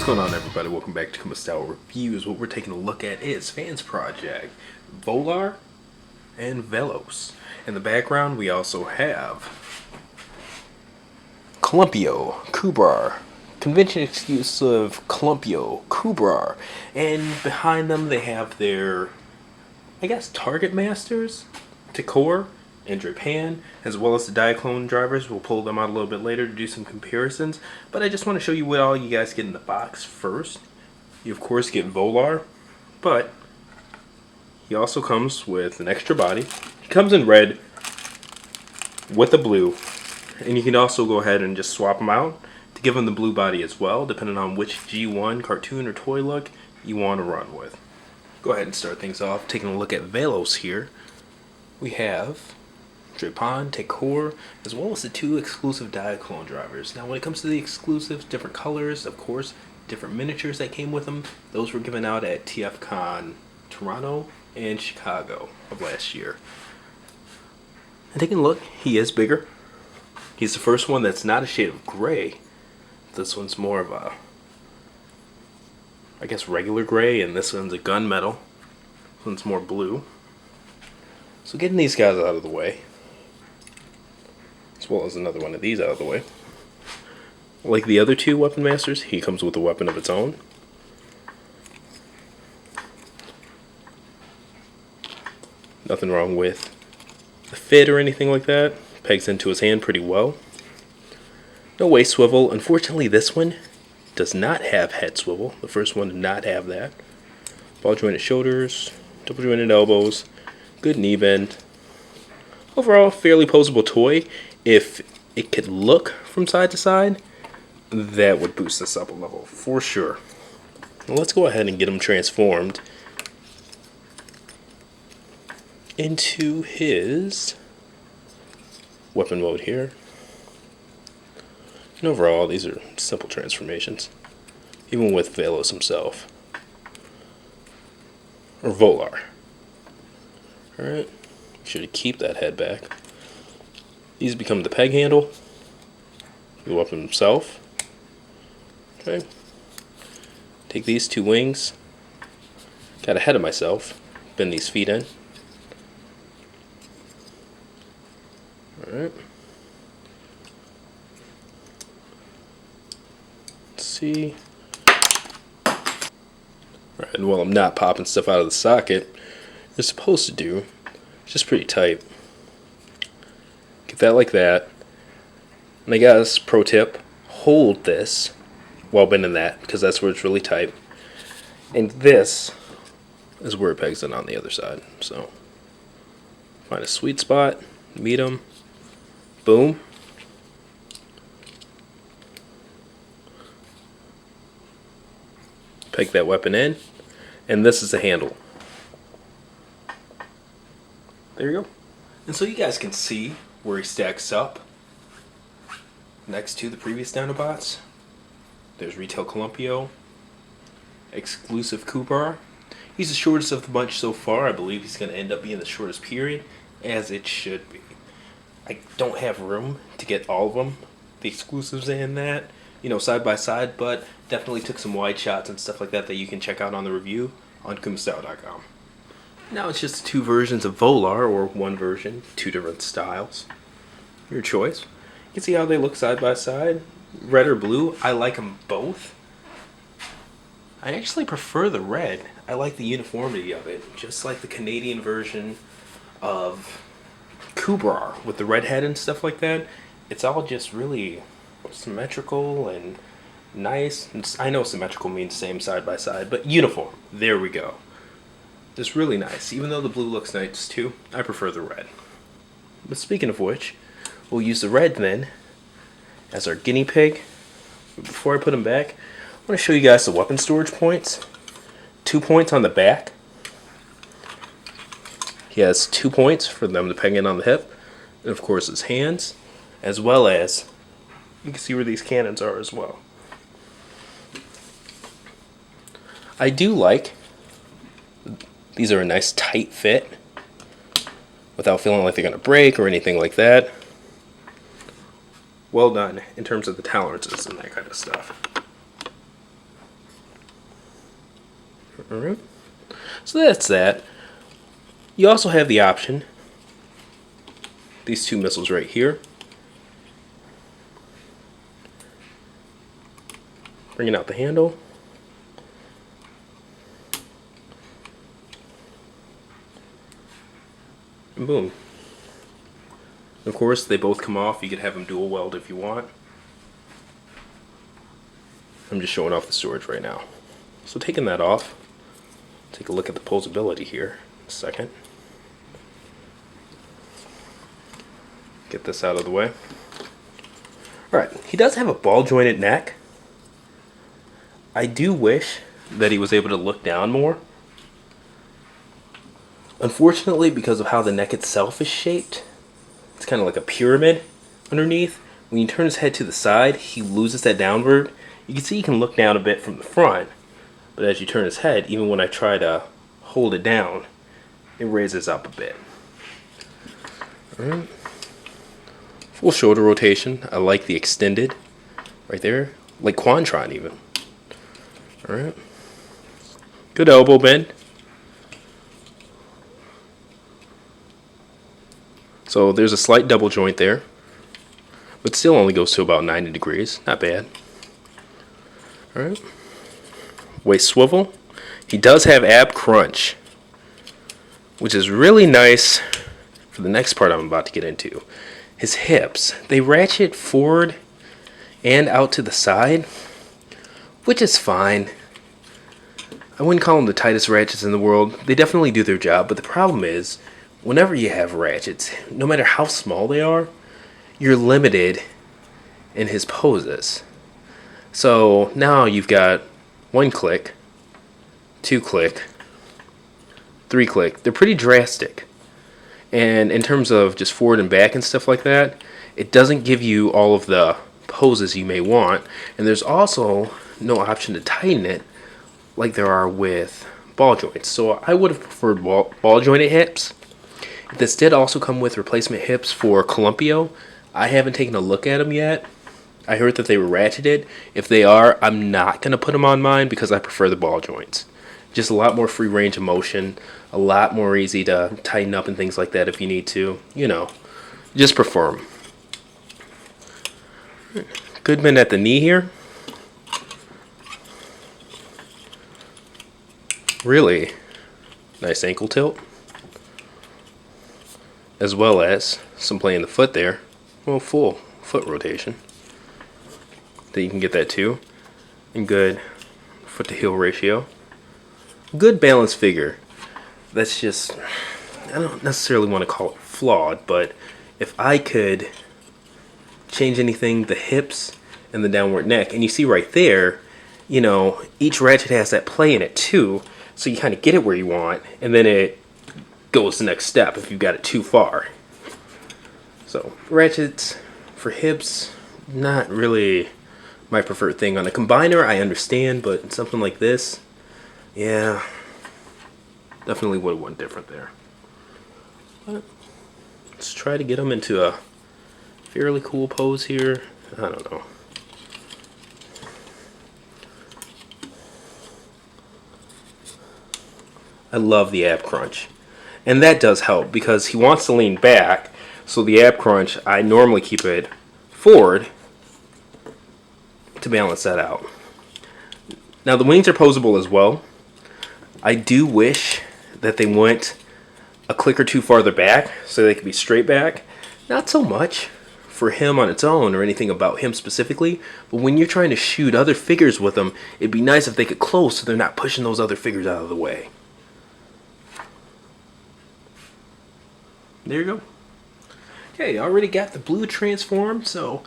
What's going on, everybody? Welcome back to Kuma Style Reviews. What we're taking a look at is Fansproject, Volar, and Velos. In the background, we also have Clumpio, Kubrar, convention exclusive Clumpio, Kubrar, and behind them they have their, I guess, target masters, Pictorial and Japan, as well as the Diaclone drivers. We'll pull them out a little bit later to do some comparisons, but I just want to show you what all you guys get in the box first. You of course get Volar, but he also comes with an extra body. He comes in red with the blue, and you can also go ahead and just swap them out to give him the blue body as well, depending on which G1 cartoon or toy look you want to run with. Go ahead and start things off taking a look at Velos here. We have Japan, Tekor, as well as the two exclusive Diaclone drivers. Now when it comes to the exclusives, different colors, of course, different miniatures that came with them, those were given out at TFCon Toronto and Chicago of last year. And taking a look, he is bigger. He's the first one that's not a shade of gray. This one's more of a, I guess, regular gray, and this one's a gunmetal. This one's more blue. So getting these guys out of the way, as well as another one of these out of the way. Like the other two Weapon Masters, he comes with a weapon of its own. Nothing wrong with the fit or anything like that. Pegs into his hand pretty well. No waist swivel. Unfortunately, this one does not have head swivel. The first one did not have that. Ball jointed shoulders, double jointed elbows, good knee bend. Overall, fairly posable toy. If it could look from side to side, that would boost this up a level for sure. Now let's go ahead and get him transformed into his weapon mode here. And overall, these are simple transformations, even with Velos himself, or Volar. Alright, should keep that head back. These become the peg handle, the weapon himself. Okay, take these two wings, got ahead of myself, bend these feet in. Alright, let's see. Alright, and while I'm not popping stuff out of the socket, you're supposed to do, it's just pretty tight. Get that like that. And I guess, pro tip, hold this while bending that, because that's where it's really tight. And this is where it pegs in on the other side. So, find a sweet spot, meet them, boom. Peg that weapon in, and this is the handle. There you go. And so you guys can see where he stacks up next to the previous Dinobots. There's Retail Clumpio, exclusive Kubrar. He's the shortest of the bunch so far. I believe he's going to end up being the shortest period, as it should be. I don't have room to get all of them, the exclusives in that, side by side, but definitely took some wide shots and stuff like that that you can check out on the review on kumastyle.com. Now it's just two versions of Volar, or one version, two different styles. Your choice. You can see how they look side by side. Red or blue, I like them both. I actually prefer the red. I like the uniformity of it, just like the Canadian version of Kubrar with the red head and stuff like that. It's all just really symmetrical and nice. I know symmetrical means same side by side, but uniform. There we go. Just really nice. Even though the blue looks nice too, I prefer the red. But speaking of which, we'll use the red then as our guinea pig. But before I put him back, I want to show you guys the weapon storage points. 2 points on the back. He has 2 points for them to peg in on the hip. And of course his hands, as well as you can see where these cannons are as well. I do like these are a nice tight fit without feeling like they're going to break or anything like that. Well done in terms of the tolerances and that kind of stuff. Alright. So that's that. You also have the option, these two missiles right here. Bringing out the handle. And boom. Of course, they both come off. You could have them dual weld if you want. I'm just showing off the storage right now. So taking that off, take a look at the posability here in a second. Get this out of the way. Alright, he does have a ball jointed neck. I do wish that he was able to look down more. Unfortunately, because of how the neck itself is shaped, it's kind of like a pyramid underneath. When you turn his head to the side, he loses that downward. You can see he can look down a bit from the front, but as you turn his head, even when I try to hold it down, it raises up a bit. Alright. Full shoulder rotation. I like the extended right there, like Quantron even. Alright. Good elbow bend. So there's a slight double joint there, but still only goes to about 90 degrees. Not bad. Alright. Waist swivel. He does have ab crunch, which is really nice for the next part I'm about to get into. His hips. They ratchet forward and out to the side, which is fine. I wouldn't call them the tightest ratchets in the world. They definitely do their job, but the problem is, whenever you have ratchets, no matter how small they are, you're limited in his poses. So now you've got 1 click, 2 click, 3 click. They're pretty drastic. And in terms of just forward and back and stuff like that, it doesn't give you all of the poses you may want. And there's also no option to tighten it like there are with ball joints. So I would have preferred ball jointed hips. This did also come with replacement hips for Columpio. I haven't taken a look at them yet. I heard that they were ratcheted. If they are, I'm not going to put them on mine because I prefer the ball joints. Just a lot more free range of motion, a lot more easy to tighten up and things like that if you need to. You know, just prefer them. Good bend at the knee here. Really nice ankle tilt, as well as some play in the foot there. Well, full foot rotation. That you can get that too. And good foot to heel ratio. Good balanced figure. That's just, I don't necessarily want to call it flawed, but if I could change anything, the hips and the downward neck, and you see right there, you know, each ratchet has that play in it too, so you kind of get it where you want, and then it goes the next step if you've got it too far. So ratchets for hips, not really my preferred thing. On a combiner I understand, but something like this, yeah, definitely would have went different there. But let's try to get them into a fairly cool pose here. I don't know. I love the ab crunch. And that does help because he wants to lean back. So the ab crunch, I normally keep it forward to balance that out. Now the wings are posable as well. I do wish that they went a click or two farther back so they could be straight back. Not so much for him on its own or anything about him specifically, but when you're trying to shoot other figures with them, it'd be nice if they could close so they're not pushing those other figures out of the way. There you go. Okay, already got the blue transformed, so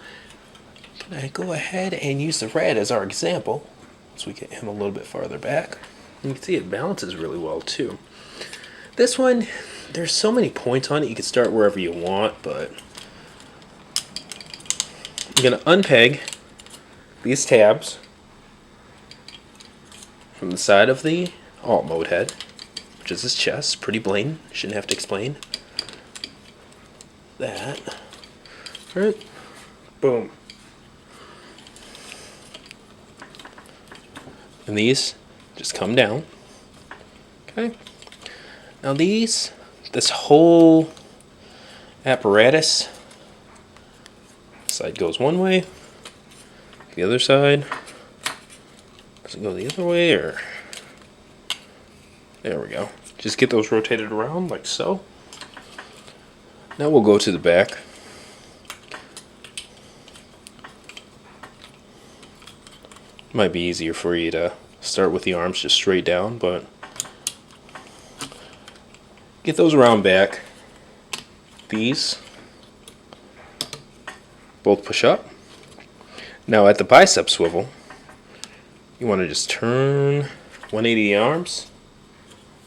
I'm gonna go ahead and use the red as our example. So we get him a little bit farther back. You can see it balances really well too. This one, there's so many points on it, you can start wherever you want, but I'm gonna unpeg these tabs from the side of the alt mode head, which is his chest. Pretty blatant, shouldn't have to explain that. Alright, boom. And these just come down Okay. Now this whole apparatus, side goes one way, the other side, does it go the other way, or there we go. Just get those rotated around like so. Now we'll go to the back. Might be easier for you to start with the arms just straight down, but get those around back. These both push up. Now at the bicep swivel, you want to just turn 180 the arms,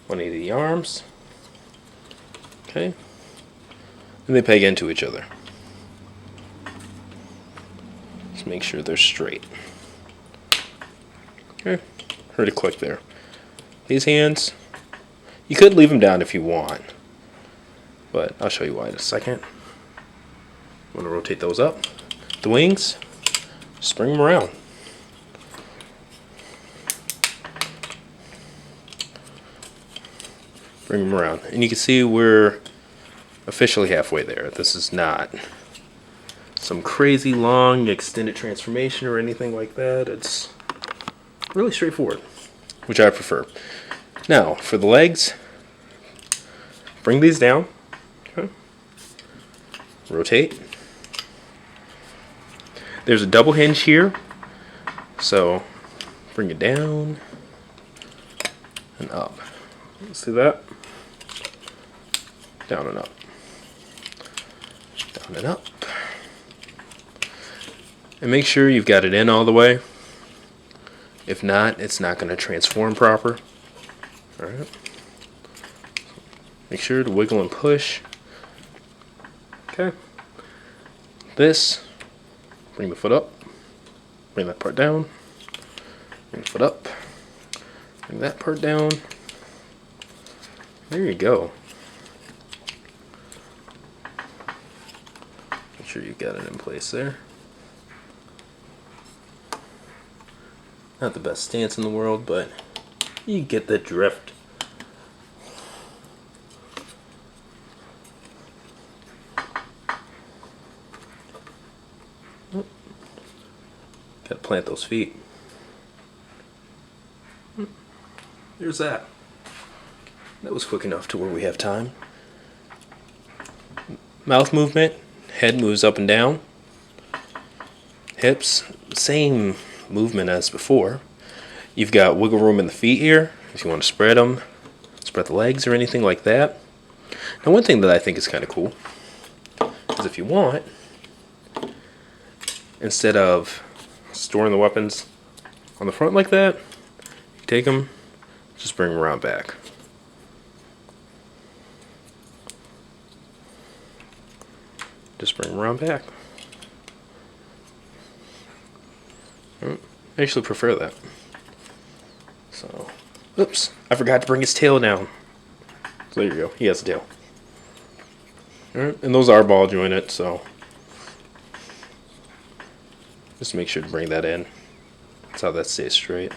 180 the arms, okay, and they peg into each other. Just make sure they're straight. Okay, heard a click there. These hands, you could leave them down if you want, but I'll show you why in a second. I'm going to rotate those up. The wings, just bring them around. Bring them around. And you can see we're officially halfway there. This is not some crazy long extended transformation or anything like that. It's really straightforward, which I prefer. Now, for the legs, bring these down. Okay. Rotate. There's a double hinge here, so bring it down and up. See that? Down and up. Down and up. And make sure you've got it in all the way. If not, it's not going to transform proper. Alright. Make sure to wiggle and push. Okay. This, bring the foot up. Bring that part down. Bring the foot up. Bring that part down. There you go. Make sure you got it in place there. Not the best stance in the world, but you get the drift. Gotta plant those feet. There's that. That was quick enough to where we have time. Mouth movement, head moves up and down. Hips, same movement as before. You've got wiggle room in the feet here if you want to spread them, spread the legs or anything like that. Now one thing that I think is kind of cool is if you want, instead of storing the weapons on the front like that, you take them, just bring them around back. Just bring them around back. I actually prefer that. So, oops, I forgot to bring his tail down. So there you go, he has a tail. Alright, and those are ball jointed, so just make sure to bring that in. That's how that stays straight.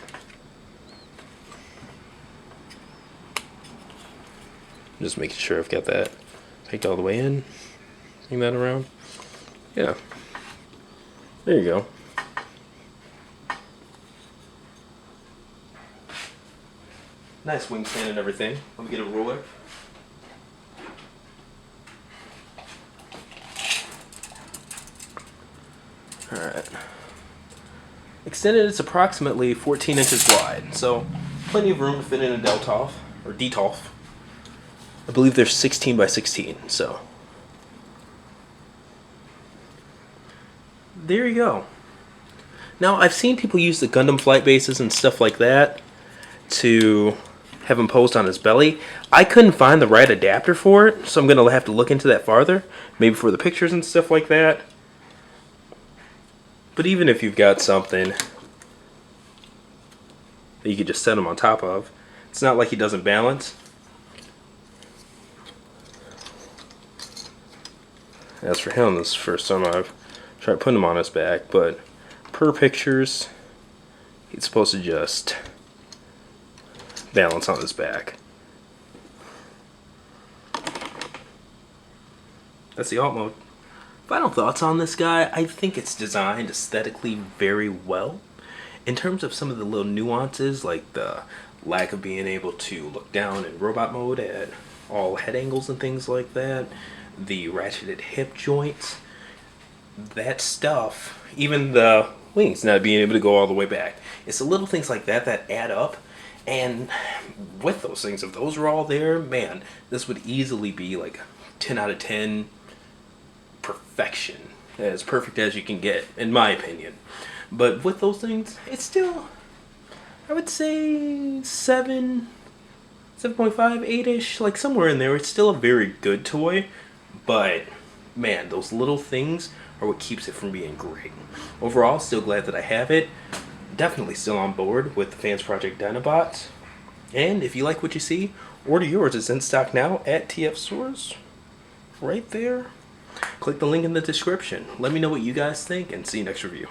Just making sure I've got that pegged all the way in. Bring that around. Yeah. There you go. Nice wingspan and everything. Let me get a ruler. Alright. Extended, it's approximately 14 inches wide, so plenty of room to fit in a Deltoff, or Detolf. I believe they're 16 by 16, so. There you go. Now, I've seen people use the Gundam flight bases and stuff like that to have him posed on his belly. I couldn't find the right adapter for it, so I'm going to have to look into that farther. Maybe for the pictures and stuff like that. But even if you've got something that you could just set him on top of, it's not like he doesn't balance. As for him, this is the first time I've tried putting him on his back, but per pictures, he's supposed to just balance on his back. That's the alt mode. Final thoughts on this guy. I think it's designed aesthetically very well. In terms of some of the little nuances, like the lack of being able to look down in robot mode at all head angles and things like that, the ratcheted hip joints, that stuff, even the wings not being able to go all the way back. It's the little things like that that add up. And with those things, if those were all there, man, this would easily be like 10 out of 10 perfection. As perfect as you can get, in my opinion. But with those things, it's still, I would say 7, 7.5, 8-ish, like somewhere in there. It's still a very good toy, but man, those little things are what keeps it from being great. Overall, still glad that I have it. Definitely still on board with the Fansproject Dinobots. And if you like what you see, order yours. It's in stock now at TF Stores. Right there. Click the link in the description. Let me know what you guys think, and see you next review.